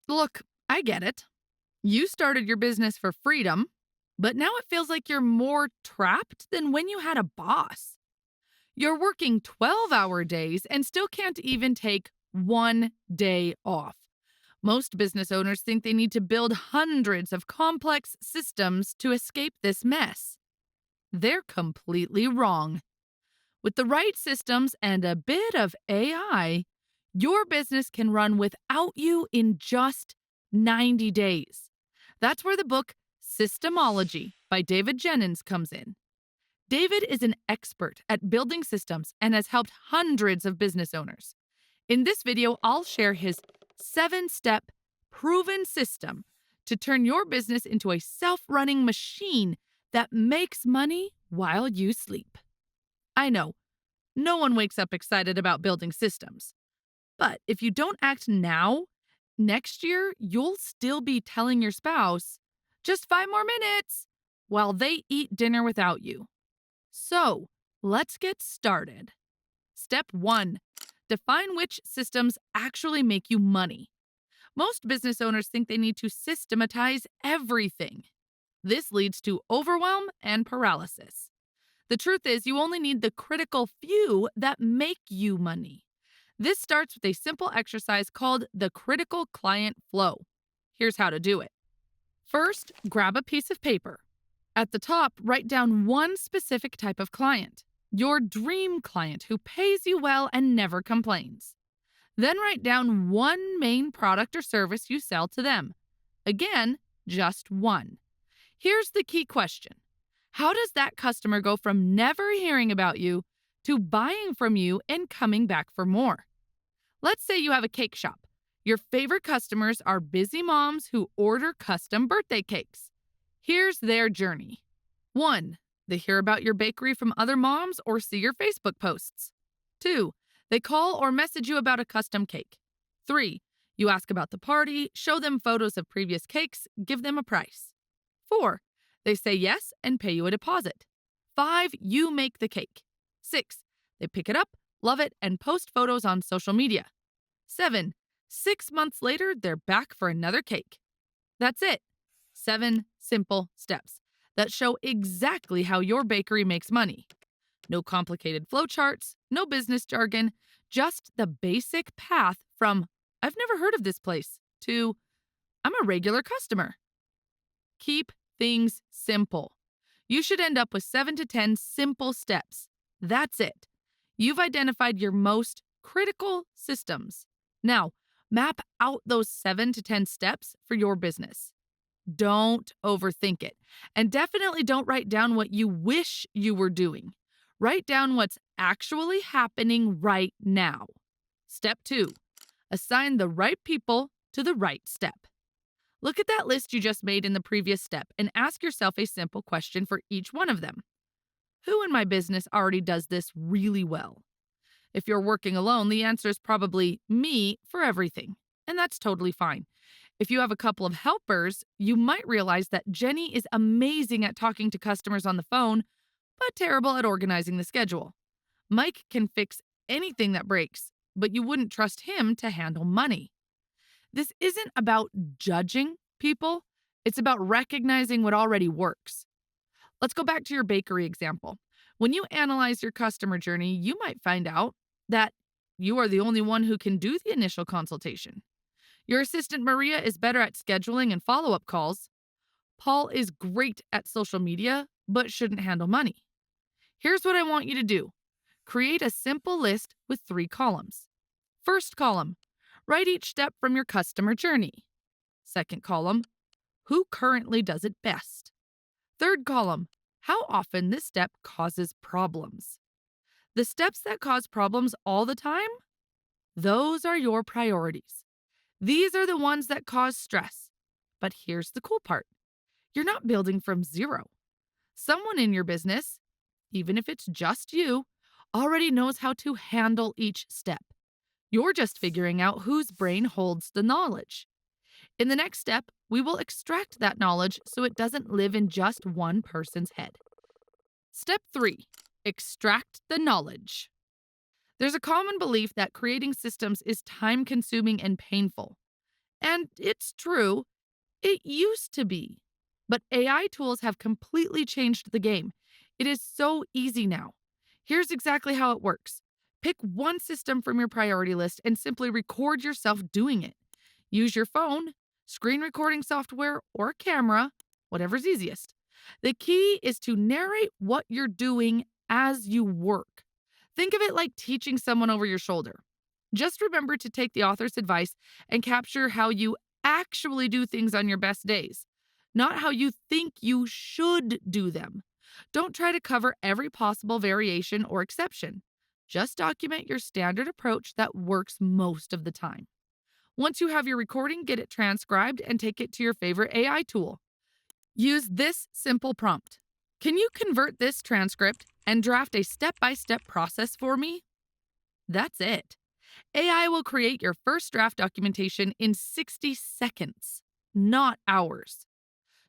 Look, I get it. You started your business for freedom, but now it feels like you're more trapped than when you had a boss. You're working 12-hour days and still can't even take one day off. Most business owners think they need to build hundreds of complex systems to escape this mess. They're completely wrong. With the right systems and a bit of AI, your business can run without you in just 90 days. That's where the book Systemology by David Jennings comes in. David is an expert at building systems and has helped hundreds of business owners. In this video, I'll share his 7-step proven system to turn your business into a self-running machine that makes money while you sleep. I know, no one wakes up excited about building systems. But if you don't act now, next year you'll still be telling your spouse, just 5 more minutes, while they eat dinner without you. So, let's get started. Step 1. Define which systems actually make you money. Most business owners think they need to systematize everything. This leads to overwhelm and paralysis. The truth is, you only need the critical few that make you money. This starts with a simple exercise called the critical client flow. Here's how to do it. First, grab a piece of paper. At the top, write down one specific type of client, your dream client who pays you well and never complains. Then write down one main product or service you sell to them. Again, just one. Here's the key question. How does that customer go from never hearing about you to buying from you and coming back for more? Let's say you have a cake shop. Your favorite customers are busy moms who order custom birthday cakes. Here's their journey. 1. They hear about your bakery from other moms or see your Facebook posts. 2. They call or message you about a custom cake. 3. You ask about the party, show them photos of previous cakes, give them a price. 4. They say yes and pay you a deposit. 5. You make the cake. 6. They pick it up, love it, and post photos on social media. 7. 6 months later, they're back for another cake. That's it. 7 simple steps that show exactly how your bakery makes money. No complicated flowcharts, no business jargon, just the basic path from "I've never heard of this place" to "I'm a regular customer." Keep things simple. You should end up with 7 to 10 simple steps. That's it. You've identified your most critical systems. Now, map out those 7 to 10 steps for your business. Don't overthink it. And definitely don't write down what you wish you were doing. Write down what's actually happening right now. Step 2. Assign the right people to the right step. Look at that list you just made in the previous step and ask yourself a simple question for each one of them. Who in my business already does this really well? If you're working alone, the answer is probably me for everything, and that's totally fine. If you have a couple of helpers, you might realize that Jenny is amazing at talking to customers on the phone, but terrible at organizing the schedule. Mike can fix anything that breaks, but you wouldn't trust him to handle money. This isn't about judging people, it's about recognizing what already works. Let's go back to your bakery example. When you analyze your customer journey, you might find out that you are the only one who can do the initial consultation. Your assistant Maria is better at scheduling and follow-up calls. Paul is great at social media, but shouldn't handle money. Here's what I want you to do. Create a simple list with 3 columns. First column, write each step from your customer journey. Second column, who currently does it best. Third column, how often this step causes problems. The steps that cause problems all the time, those are your priorities. These are the ones that cause stress. But here's the cool part. You're not building from zero. Someone in your business, even if it's just you, already knows how to handle each step. You're just figuring out whose brain holds the knowledge. In the next step, we will extract that knowledge so it doesn't live in just one person's head. Step 3. Extract the knowledge. There's a common belief that creating systems is time-consuming and painful. And it's true, it used to be. But AI tools have completely changed the game. It is so easy now. Here's exactly how it works: pick one system from your priority list and simply record yourself doing it. Use your phone, screen recording software, or camera, whatever's easiest. The key is to narrate what you're doing as you work. Think of it like teaching someone over your shoulder. Just remember to take the author's advice and capture how you actually do things on your best days, not how you think you should do them. Don't try to cover every possible variation or exception. Just document your standard approach that works most of the time. Once you have your recording, get it transcribed and take it to your favorite AI tool. Use this simple prompt: "Can you convert this transcript and draft a step by step process for me?" That's it. AI will create your first draft documentation in 60 seconds, not hours.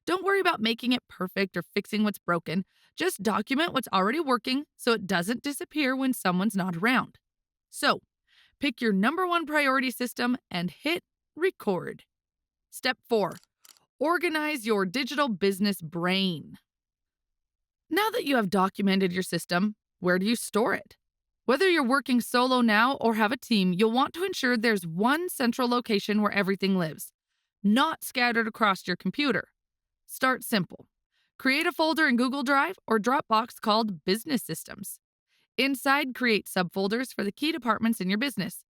Don't worry about making it perfect or fixing what's broken. Just document what's already working so it doesn't disappear when someone's not around. So, pick your number one priority system and hit record. Step 4: organize your digital business brain. Now that you have documented your system, where do you store it? Whether you're working solo now or have a team, you'll want to ensure there's one central location where everything lives, not scattered across your computer. Start simple. Create a folder in Google Drive or Dropbox called Business Systems. Inside, create subfolders for the key departments in your business: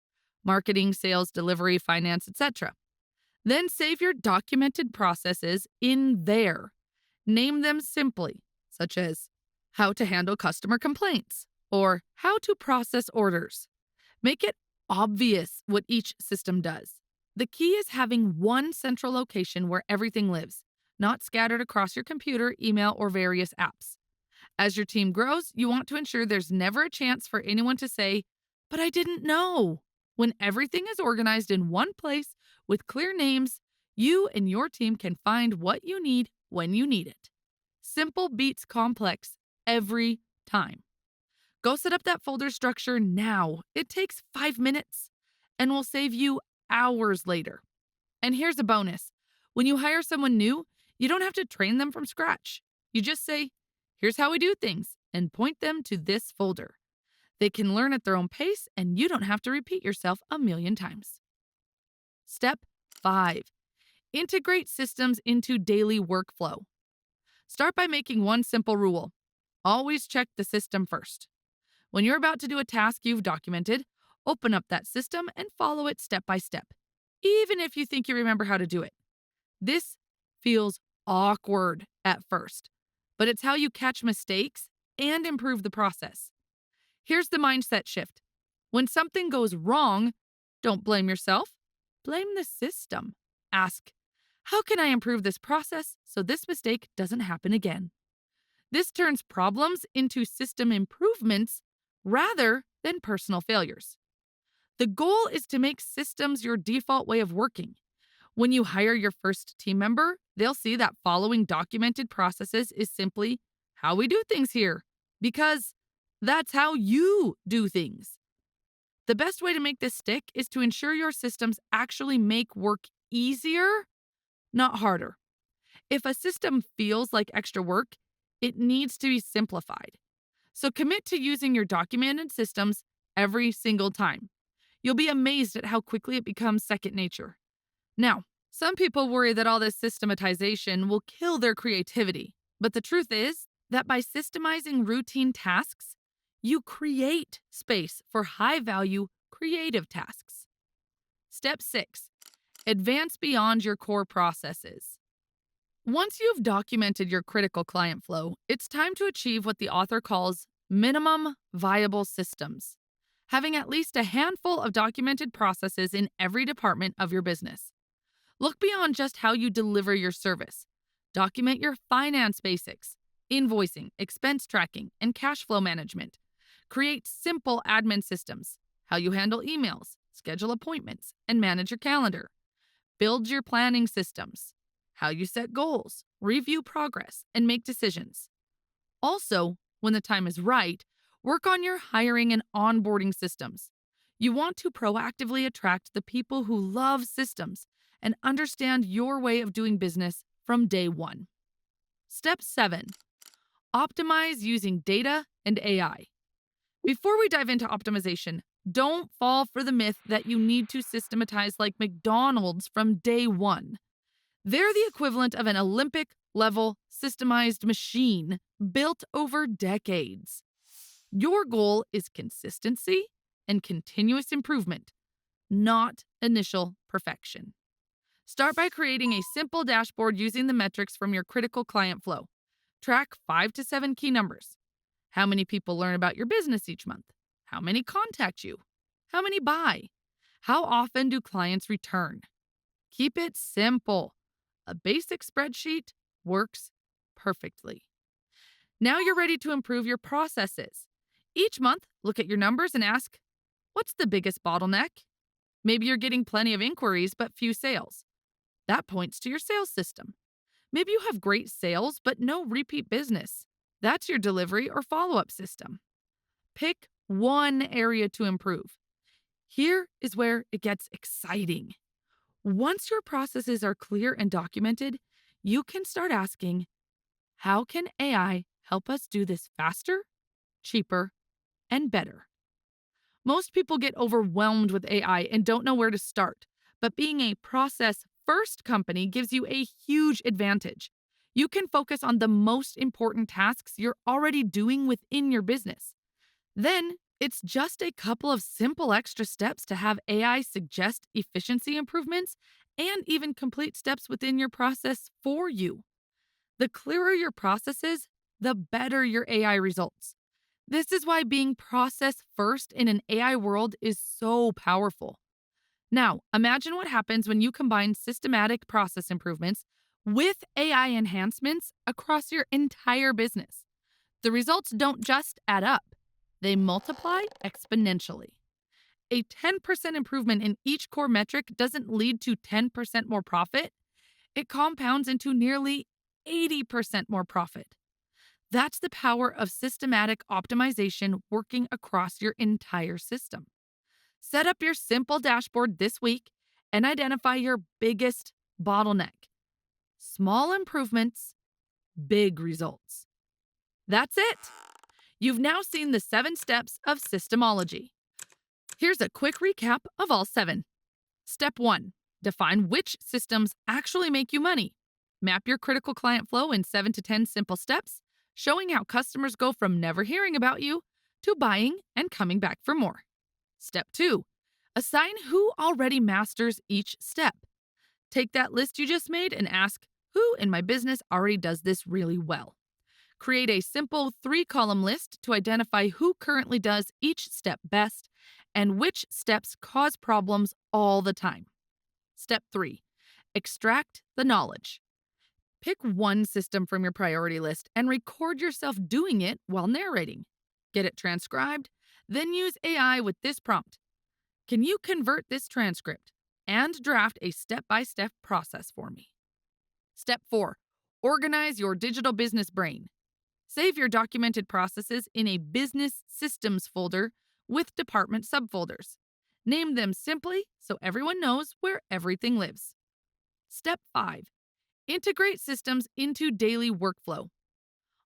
marketing, sales, delivery, finance, etc. Then save your documented processes in there. Name them simply, such as how to handle customer complaints or how to process orders. Make it obvious what each system does. The key is having one central location where everything lives, not scattered across your computer, email, or various apps. As your team grows, you want to ensure there's never a chance for anyone to say, "But I didn't know." When everything is organized in one place with clear names, you and your team can find what you need when you need it. Simple beats complex every time. Go set up that folder structure now. It takes 5 minutes and will save you hours later. And here's a bonus: when you hire someone new, you don't have to train them from scratch. You just say, "Here's how we do things," and point them to this folder. They can learn at their own pace, and you don't have to repeat yourself a million times. Step 5: integrate systems into daily workflow. Start by making one simple rule: always check the system first. When you're about to do a task you've documented, open up that system and follow it step by step, even if you think you remember how to do it. This feels awkward at first, but it's how you catch mistakes and improve the process. Here's the mindset shift: when something goes wrong, don't blame yourself, blame the system. Ask, "How can I improve this process so this mistake doesn't happen again?" This turns problems into system improvements rather than personal failures. The goal is to make systems your default way of working. When you hire your first team member, they'll see that following documented processes is simply how we do things here, because that's how you do things. The best way to make this stick is to ensure your systems actually make work easier, not harder. If a system feels like extra work, it needs to be simplified. So commit to using your documented systems every single time. You'll be amazed at how quickly it becomes second nature. Now, some people worry that all this systematization will kill their creativity, but the truth is that by systemizing routine tasks, you create space for high-value creative tasks. Step 6: advance beyond your core processes. Once you've documented your critical client flow, it's time to achieve what the author calls minimum viable systems, having at least a handful of documented processes in every department of your business. Look beyond just how you deliver your service. Document your finance basics, invoicing, expense tracking, and cash flow management. Create simple admin systems: how you handle emails, schedule appointments, and manage your calendar. Build your planning systems: how you set goals, review progress, and make decisions. Also, when the time is right, work on your hiring and onboarding systems. You want to proactively attract the people who love systems and understand your way of doing business from day one. Step 7. Optimize using data and AI. Before we dive into optimization, don't fall for the myth that you need to systematize like McDonald's from day one. They're the equivalent of an Olympic level systemized machine built over decades. Your goal is consistency and continuous improvement, not initial perfection. Start by creating a simple dashboard using the metrics from your critical client flow. Track 5 to 7 key numbers. How many people learn about your business each month? How many contact you? How many buy? How often do clients return? Keep it simple. A basic spreadsheet works perfectly. Now you're ready to improve your processes. Each month, look at your numbers and ask, what's the biggest bottleneck? Maybe you're getting plenty of inquiries but few sales. That points to your sales system. Maybe you have great sales but no repeat business. That's your delivery or follow-up system. Pick one area to improve. Here is where it gets exciting. Once your processes are clear and documented, you can start asking, how can AI help us do this faster, cheaper, and better? Most people get overwhelmed with AI and don't know where to start, but being a process-first company gives you a huge advantage. You can focus on the most important tasks you're already doing within your business. Then, it's just a couple of simple extra steps to have AI suggest efficiency improvements and even complete steps within your process for you. The clearer your processes, the better your AI results. This is why being process first in an AI world is so powerful. Now, imagine what happens when you combine systematic process improvements with AI enhancements across your entire business. The results don't just add up, they multiply exponentially. A 10% improvement in each core metric doesn't lead to 10% more profit, it compounds into nearly 80% more profit. That's the power of systematic optimization working across your entire system. Set up your simple dashboard this week and identify your biggest bottleneck. Small improvements, big results. That's it. You've now seen the 7 steps of Systemology. Here's a quick recap of all 7. Step 1. Define which systems actually make you money. Map your critical client flow in 7 to 10 simple steps, showing how customers go from never hearing about you to buying and coming back for more. Step 2. Assign who already masters each step. Take that list you just made and ask, who in my business already does this really well? Create a simple 3-column list to identify who currently does each step best and which steps cause problems all the time. Step 3. Extract the knowledge. Pick one system from your priority list and record yourself doing it while narrating. Get it transcribed, then use AI with this prompt. Can you convert this transcript and draft a step-by-step process for me? Step 4. Organize your digital business brain. Save your documented processes in a business systems folder with department subfolders. Name them simply so everyone knows where everything lives. Step 5. Integrate systems into daily workflow.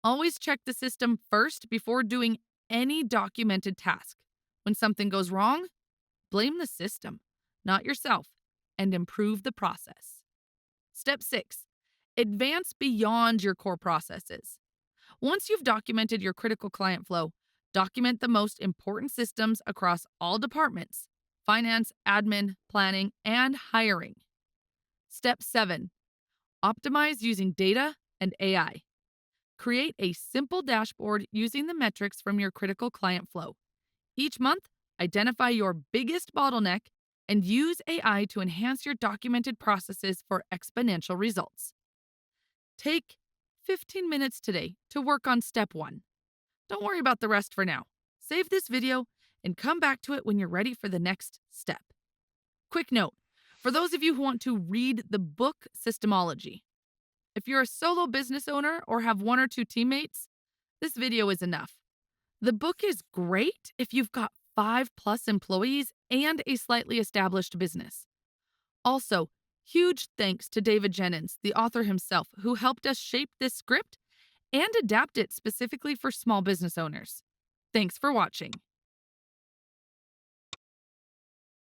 Always check the system first before doing any documented task. When something goes wrong, blame the system, not yourself, and improve the process. Step 6. Advance beyond your core processes. Once you've documented your critical client flow, document the most important systems across all departments: finance, admin, planning, and hiring. Step 7. Optimize using data and AI. Create a simple dashboard using the metrics from your critical client flow. Each month, identify your biggest bottleneck and use AI to enhance your documented processes for exponential results. Take 15 minutes today to work on step 1. Don't worry about the rest for now. Save this video and come back to it when you're ready for the next step. Quick note, for those of you who want to read the book Systemology, if you're a solo business owner or have 1 or 2 teammates, this video is enough. The book is great if you've got 5+ employees and a slightly established business. Also, Huge thanks to David Jennings, the author himself, who helped us shape this script and adapt it specifically for small business owners. Thanks for watching.